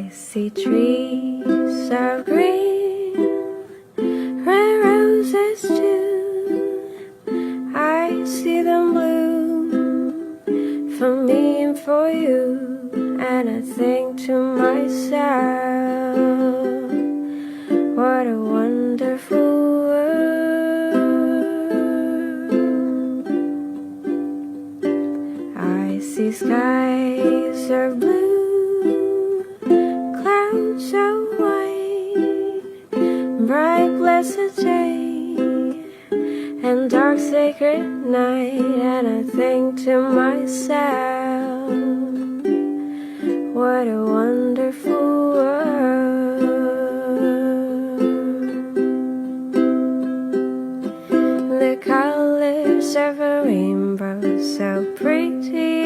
I see trees of green, red roses too. I see them bloom for me and for you, and I think to myself, what a wonderful world. I see skies of blue, clouds of white, bright blessed day, and dark sacred night, and I think to myself, what a wonderful world. The colors of a rainbow, so pretty